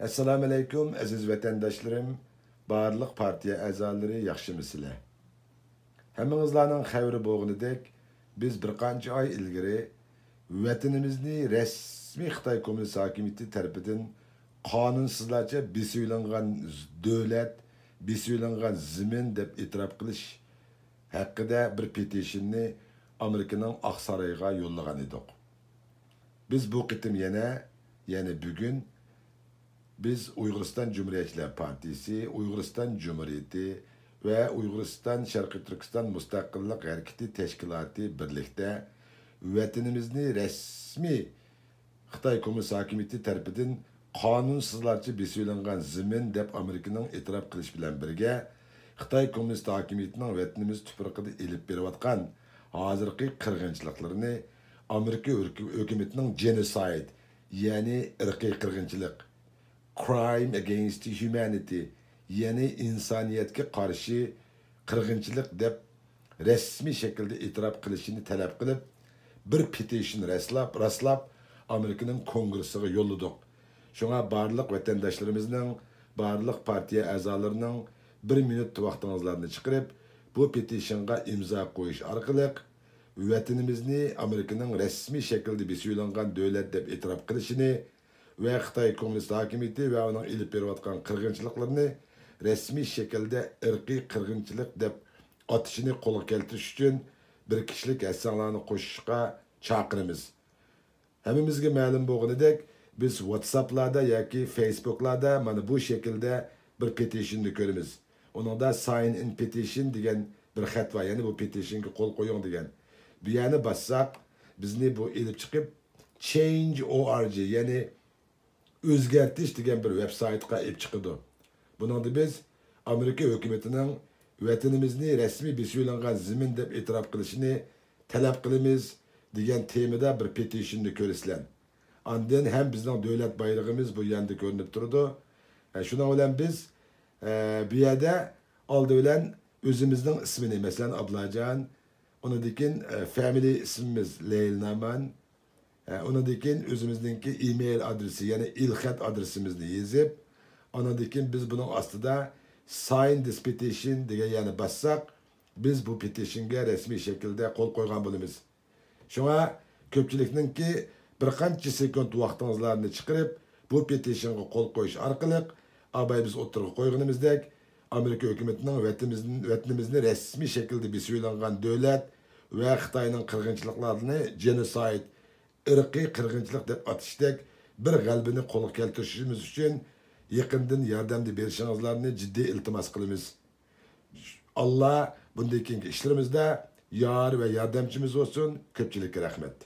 Assalamu alaikum aziz vatandaşlarım, barlıq partiya əzaları yaxşımısılar. Həminizlərinin xəbri boğunudək, biz bir qancha ay ilgiri vətənimizni resmi Xitay Komünist hakimiyyəti tərəfindən qanunsuzlarca besiylanğan dövlət, besiylanğan zimin deb etiraf qilish haqqında bir petitionni Amerikanın Ağ Sarayıga yollagan edik. Biz bu qitim yana bugün biz Uyguristan Cumhuriyetçiler Partisi, Uyguristan Cumhuriyeti ve Uyguristan Şarkı Türkistan Müstakillik Hareketi Teşkilatı birlikte vətənimizni resmi Xitay Komünist hakimiyyəti tərəfindən qanunsuzlarca besiylanğan zimin deb Amerikanın etiraf qilish bilan birga Xitay Komünist hakimiyyətinin vətənimiz tuprağında elib beriyotgan hozirgi qirg'inchiliklarni Amerika hökumətinin genocide, yani irqiy qirg'inchilik, crime against humanity, yani insaniyetke karşı qirg'inchilik deb resmi şekilde itiraf qilishini talab qilib, bir petition raslab Amerikanın kongresiga yolladık. Şuna barlıq vatandaşlarımızın, barlıq partiya azalarının bir minut vaqtinizlarni chiqarib, bu petitionga imza qo'yish orqali vətənimizni Amerikanın resmi şekilde besiylanğan dövlət deb etiraf qilishini ve Xitay Komünist hakimiyyəti ve onun ilib beriyotgan qirg'inchiliklarni resmi şekilde irqiy qirg'inchilik deb atışını qo'lga keltirish uchun bir kishilik hassanlarni qo'shishga chaqiramiz. Hammamizga ma'lum bo'lganidek, biz WhatsApp'larda yoki Facebook'larda mana bu şekilde bir petitionni ko'ramiz. Onunda sign in petition degan bir xat var, yani bu petitionga qo'l qo'ying degan. Bu yana bassak bizni bu elib chiqib change.org, yani o'zgartish degan bir veb-saytga elib chiqadi. Buningda biz Amerika hökumətinin vətənimizni resmi besiylanğan zimin deb etiraf qilishini talab qilamiz degan temada bir petitionni ko'rasizlar. Ondan hem bizning davlat bayrog'imiz bu yanda ko'rinib turdi. Shuna bilan biz bu yerda oldi bilan o'zimizning ismini, masalan Ablajon, ondan family ismimiz Leylnaman, ondan özümüzdeki e-mail adresi, yani ilxat adresimizni yazıp, ondan biz bunun aslında sign this petition degan yani bassak, biz bu petitionga resmi şekilde qo'l qo'ygan bo'lamiz. Şuna ko'pchilikninki bir qancha sekund vaqtinizlarni chiqarib, bu petitionga qo'l qo'yish orqali abay biz o'tirib qo'yganimizdek Amerika hökumətinin vətənimizni resmi şekilde besiylanğan dövlət ve Xitayning qirg'inchiliklarini genocide, irqiy qirg'inchilik deb atışdek bir g'albini qo'lga keltirishimiz uchun yaqindan yordam berishingizlarni jiddiy iltimos qilamiz. Allah bunday keyingi ishlarimizda yor ve yordamchimiz olsun. Ko'pchilikka rahmat.